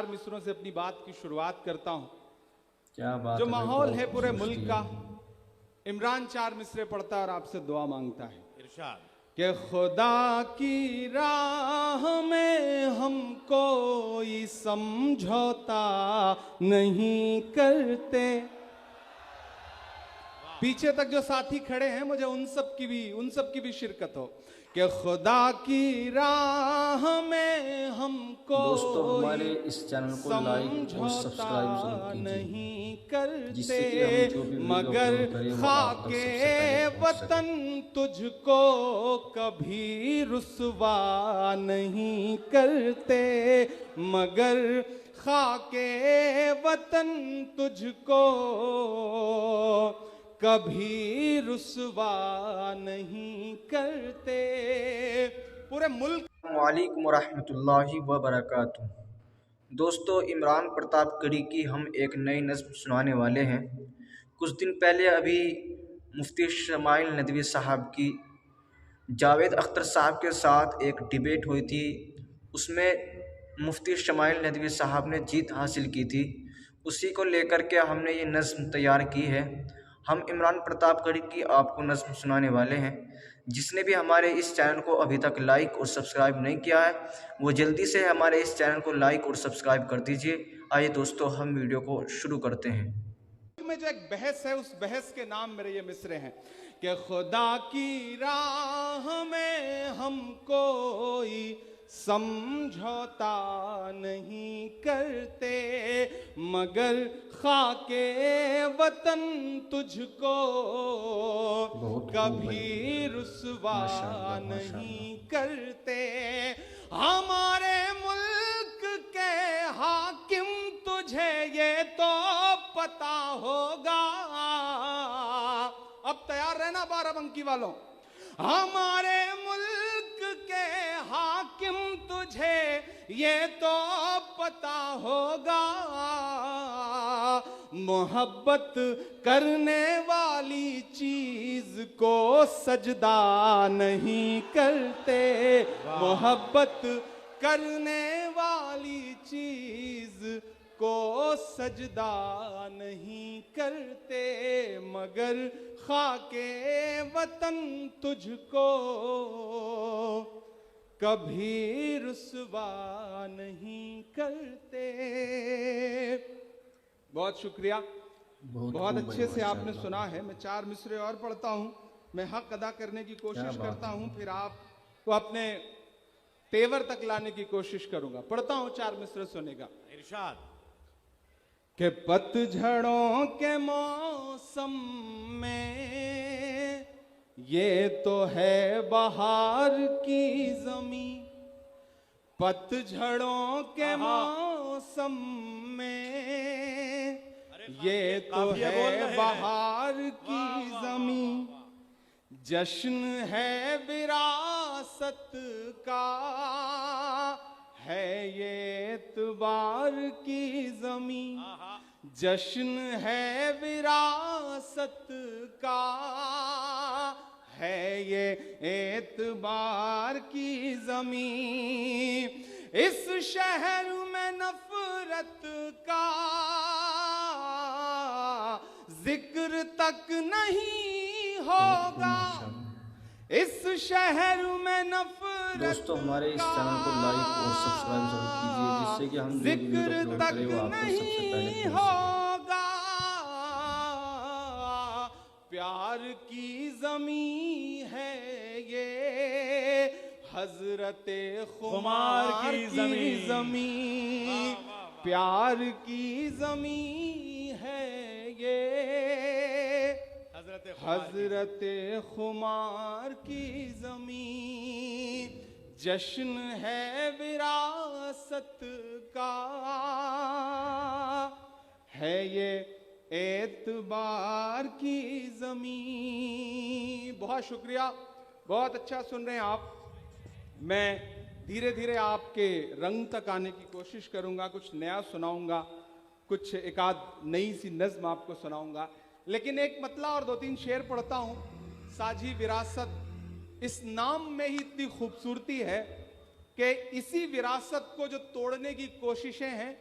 मिसरों से अपनी बात की शुरुआत करता हूं। क्या बात जो है, माहौल है पूरे बहुत मुल्क का, इमरान 4 मिसरे पढ़ता है और आपसे दुआ मांगता है। इरशाद कि खुदा की राह में हम कोई समझौता नहीं करते। पीछे तक जो साथी खड़े हैं, मुझे उन सब की भी शिरकत हो। कि खुदा की राह में हम दोस्तों हमारे कोई इस चैनल को लाइक और सब्सक्राइब जरूर कीजिए, नहीं करते, जिससे कि हम जो भी वीडियो मगर अपलोड करें वो आप तक खाके सबसे पहले पहुंच सके। वतन तुझको कभी रुसवा नहीं करते, मगर खाके वतन तुझको कभी रुसवा नहीं करते। पूरे मुल्क वालेकुम रहमतुल्लाहि व बरकातुहू। दोस्तों इमरान प्रताप कड़ी की हम एक नई नज़्म सुनाने वाले हैं। कुछ दिन पहले अभी मुफ्ती शमाइल नदवी साहब की जावेद अख्तर साहब के साथ एक डिबेट हुई थी। उसमें मुफ्ती शमाइल नदवी साहब ने जीत हासिल की थी। उसी को लेकर के हमने ये नज़्म तैयार की है। हम इमरान प्रताप कड़ी की आपको नज़्म सुनाने वाले हैं। जिसने भी हमारे इस चैनल को अभी तक लाइक और सब्सक्राइब नहीं किया है वो जल्दी से हमारे इस चैनल को लाइक और सब्सक्राइब कर दीजिए। आइए दोस्तों हम वीडियो को शुरू करते हैं। में जो एक बहस है, उस बहस के नाम मेरे ये मिसरे हैं कि खुदा की राह में हम कोई समझौता नहीं करते, मगर खाके वतन तुझको कभी रुसवा नहीं करते। हमारे मुल्क के हाकिम तुझे ये तो पता होगा। अब तैयार रहना बाराबंकी वालों। हमारे मुल्क के हाकिम तुझे ये तो पता होगा, मोहब्बत करने वाली चीज को सजदा नहीं करते, मोहब्बत करने वाली चीज को सजदा नहीं करते, मगर खाके वतन तुझको कभी रुसवा नहीं करते। बहुत शुक्रिया, बहुत अच्छे से आपने सुना है। मैं 4 मिसरे और पढ़ता हूं। मैं हक अदा करने की कोशिश करता हूं, फिर आपको अपने तेवर तक लाने की कोशिश करूंगा। पढ़ता हूं 4 मिसरे सुनेगा। इरशाद कि पतझड़ों के मौसम में ये तो है बहार की ज़मीं, पतझड़ों के मौसम में ये तो है बहार की ज़मीं, जश्न है विरासत का, है ये एतबार की ज़मीं, जश्न है विरासत का, है ये एतबार की ज़मीं। इस शहर में नफरत का जिक्र तक नहीं होगा, इस शहर में नफरत दोस्तों हमारे इस चैनल को लाइक और सब्सक्राइब जरूर कीजिए, जिससे कि हम जो वीडियो अपलोड करें वो आप तक सबसे पहले पहुंच होगा। प्यार की जमीन है ये हजरते खुमार की जमीन, प्यार की जमीन है ये हजरते खुमार की जमीन, जश्न है विरासत का, है ये एतबार की जमीन। बहुत शुक्रिया, बहुत अच्छा सुन रहे हैं आप। मैं धीरे धीरे आपके रंग तक आने की कोशिश करूंगा, कुछ नया सुनाऊंगा, कुछ एक आध नई सी नज्म आपको सुनाऊंगा। लेकिन एक मतला और 2-3 शेर पढ़ता हूं। साझी विरासत, इस नाम में ही इतनी खूबसूरती है कि इसी विरासत को जो तोड़ने की कोशिशें हैं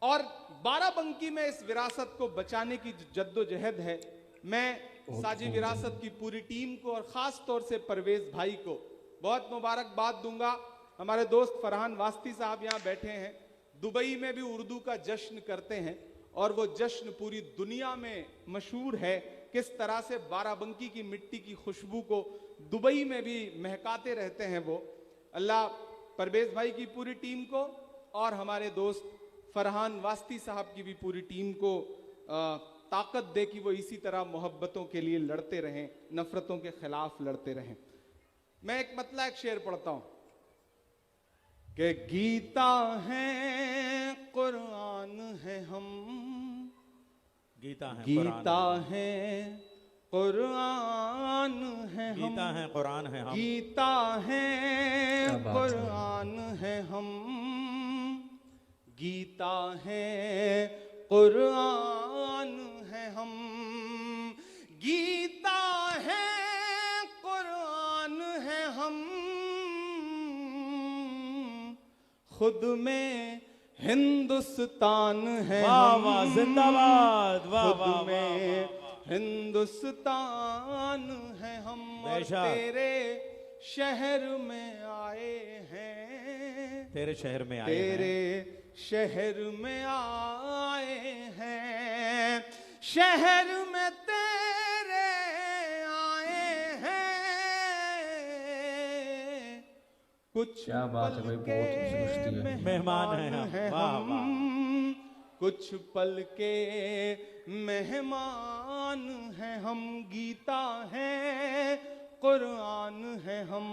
और बाराबंकी में इस विरासत को बचाने की जो जद्दोजहद है, मैं साजी विरासत की पूरी टीम को और खास तौर से परवेज भाई को बहुत मुबारकबाद दूंगा। हमारे दोस्त फरहान वास्ती साहब यहाँ बैठे हैं, दुबई में भी उर्दू का जश्न करते हैं और वो जश्न पूरी दुनिया में मशहूर है। किस तरह से बाराबंकी की मिट्टी की खुशबू को दुबई में भी महकाते रहते हैं वो। अल्लाह परवेज भाई की पूरी टीम को और हमारे दोस्त फरहान वास्ती साहब की भी पूरी टीम को ताकत दे कि वो इसी तरह मोहब्बतों के लिए लड़ते रहें, नफरतों के खिलाफ लड़ते रहें। मैं एक मतलब एक शेर पढ़ता हूं कि गीता है कुरान है हम, गीता है गीता है कुरान है हम, गीता है कुरान है हम, गीता है कुरान है हम, गीता है कुरान है हम, गीता है कुरान है हम, खुद में हिंदुस्तान है वाह हम, वाह जिंदाबाद, वाह खुद वाह में वाह, हिंदुस्तान है हम, और बेशक। तेरे शहर में आए हैं, तेरे शहर में आए तेरे हैं, शहर में आए हैं, शहर में तेरे आए हैं, कुछ क्या बात है भाई, पल बहुत के दुरुस्ती है। मेहमान हैं हम, वाह हम, कुछ पल के मेहमान हैं हम, गीता है कुरान है हम,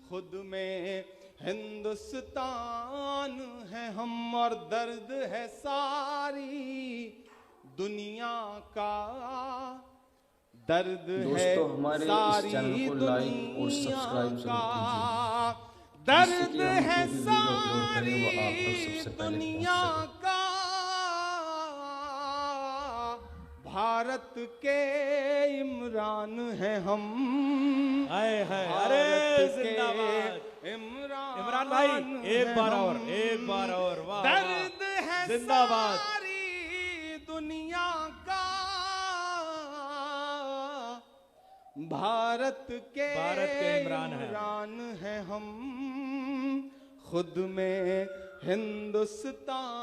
खुद में हिंदुस्तान है हम, और दर्द है सारी दुनिया का, दर्द है दोस्तों, हमारे इस सारी चैनल को लाइक और दुनिया सब्सक्राइब जरूर का, जिससे दर्द कि हम है जो भी वीडियो अपलोड करें वो आप तक सारी सबसे पहले दुनिया पहुंच सके। का, भारत के इमरान हैं हम, आए हैं, अरे जिंदाबाद इमरान भाई, एक बार और, एक बार और, वाह दर्द वाह, है जिंदाबाद। सारी दुनिया का, भारत के इमरान हैं। इमरान हैं हम, खुद में हिंदुस्तान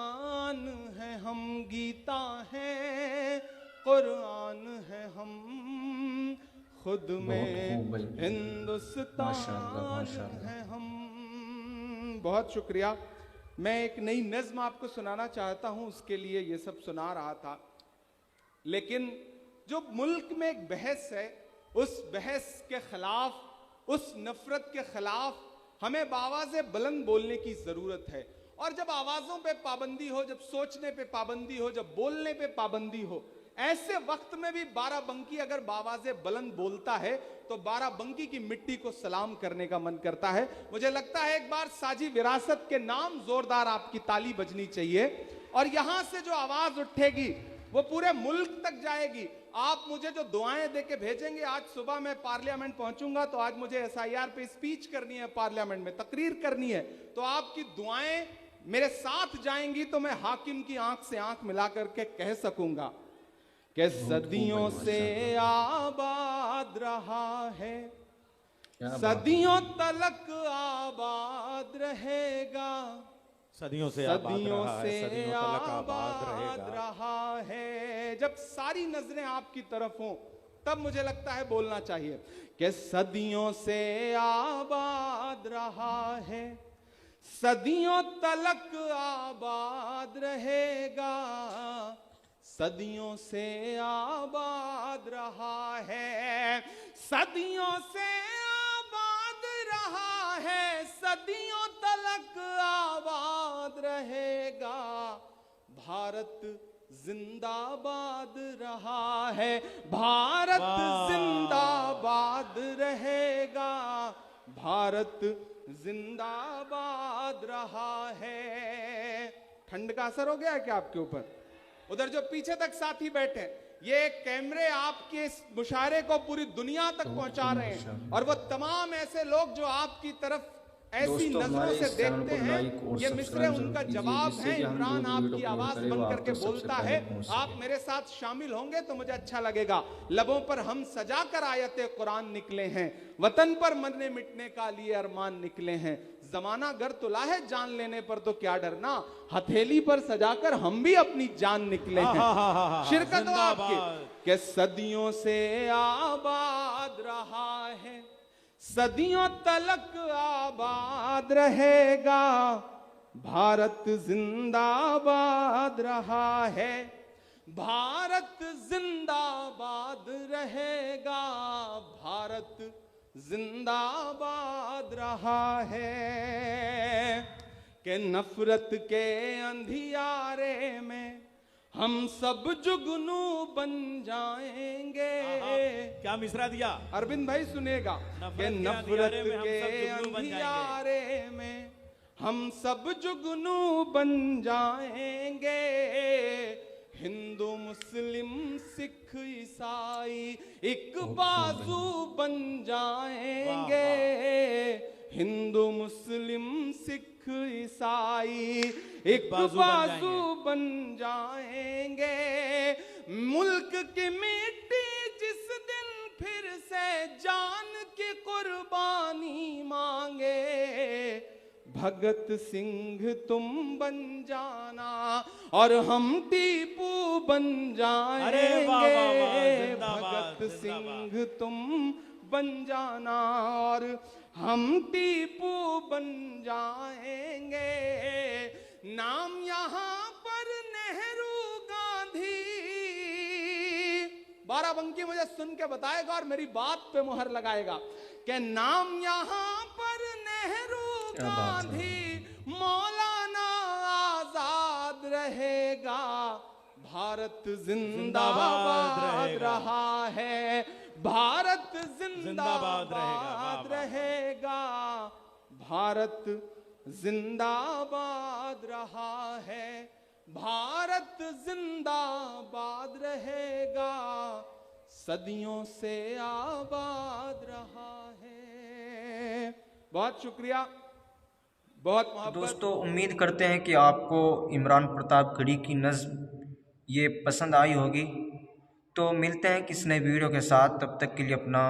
है हम, गीता है कुरान है हम, खुद में खूब भाई। हिंदुस्तान माशाअल्लाह, माशाअल्लाह। है हम। बहुत शुक्रिया। मैं एक नई नज्म आपको सुनाना चाहता हूं, उसके लिए ये सब सुना रहा था। लेकिन जो मुल्क में एक बहस है, उस बहस के खिलाफ, उस नफरत के खिलाफ हमें बावाज़े बुलंद बोलने की जरूरत है। और जब आवाजों पे पाबंदी हो, जब सोचने पे पाबंदी हो, जब बोलने पे पाबंदी हो, ऐसे वक्त में भी बाराबंकी अगर बावाज़े बुलंद बोलता है तो बाराबंकी की मिट्टी को सलाम करने का मन करता है। मुझे लगता है एक बार साजी विरासत के नाम जोरदार आपकी ताली बजनी चाहिए, और यहां से जो आवाज उठेगी वो पूरे मुल्क तक जाएगी। आप मुझे जो दुआएं देके भेजेंगे, आज सुबह मैं पार्लियामेंट पहुंचूंगा तो आज मुझे SIR पे स्पीच करनी है, पार्लियामेंट में तकरीर करनी है, तो आपकी दुआएं मेरे साथ जाएंगी तो मैं हाकिम की आंख से आंख मिला करके कह सकूंगा कि सदियों से आबाद रहा है, सदियों तलक आबाद रहेगा, सदियों से सदियों आबाद रहा है, से सदियों तलक आबाद आबाद रहेगा। रहा है। जब सारी नजरें आपकी तरफ हों तब मुझे लगता है बोलना चाहिए कि सदियों से आबाद रहा है, सदियों तलक आबाद रहेगा, सदियों से आबाद रहा है, सदियों से आबाद रहा है, सदियों तलक आबाद रहेगा, भारत जिंदाबाद रहा है, भारत जिंदाबाद रहेगा, भारत जिंदाबाद रहा है। ठंड का असर हो गया है क्या आपके ऊपर? उधर जो पीछे तक साथी बैठे, ये कैमरे आपके इस मुशायरे को पूरी दुनिया तक पहुंचा रहे हैं, और वो तमाम ऐसे लोग जो आपकी तरफ ऐसी दोस्तों, नजरों हमारे से इस चैनल देखते को हैं। लाइक और ये मिसरे सब्सक्राइब जरूर उनका कीजिए, जवाब जिससे है। कि हम इमरान जो भी वीडियो आपकी अपलोड आवाज करें वो बन आप करके तक सबसे बोलता पहले है, पहुंच आप सके। मेरे साथ शामिल होंगे तो मुझे अच्छा लगेगा। लबों पर हम सजा कर आयते कुरान निकले हैं, वतन पर मरने मिटने का लिए अरमान निकले हैं। जमाना गर तुला है जान लेने पर तो क्या डरना, हथेली पर सजाकर हम भी अपनी जान निकले हैं। शिरकत हो आपकी कि सदियों से आबाद रहा है, सदियों तलक आबाद रहेगा। भारत जिंदाबाद रहा है, भारत जिंदाबाद रहेगा। भारत जिंदाबाद रहा है कि नफरत के अंधियारे में हम सब जुगनू बन जाएंगे। क्या मिसरा दिया अरविंद भाई सुनेगा कि नफरत के अंधियारे में हम सब जुगनू बन जाएंगे। हिंदू मुस्लिम सिख ईसाई एक बाजू बन जाएंगे। हिंदू मुस्लिम सिख ईसाई एक बाजू बन जाएंगे। मुल्क की मिट्टी जिस दिन फिर से जान की कुर्बानी मांगे, भगत सिंह तुम बन जाना और हम टीपू बन जाएंगे। भगत सिंह तुम बन जाना और हम टीपू बन जाएंगे। नाम यहाँ पर नेहरू गांधी, बाराबंकी मुझे सुन के बताएगा और मेरी बात पे मुहर लगाएगा कि नाम यहाँ पर नेहरू गांधी मौलाना आजाद रहेगा। भारत जिंदाबाद रहा है, भारत जिंदाबाद रहेगा। भारत जिंदाबाद रहा है, भारत जिंदाबाद रहेगा। सदियों से आबाद रहा है। बहुत शुक्रिया, बहुत मोहब्बत। दोस्तों, उम्मीद करते हैं कि आपको इमरान प्रतापगढ़ी की नज़्म ये पसंद आई होगी। तो मिलते हैं किसी नए वीडियो के साथ, तब तक के लिए अपना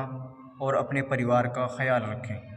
और अपने परिवार का ख्याल रखें।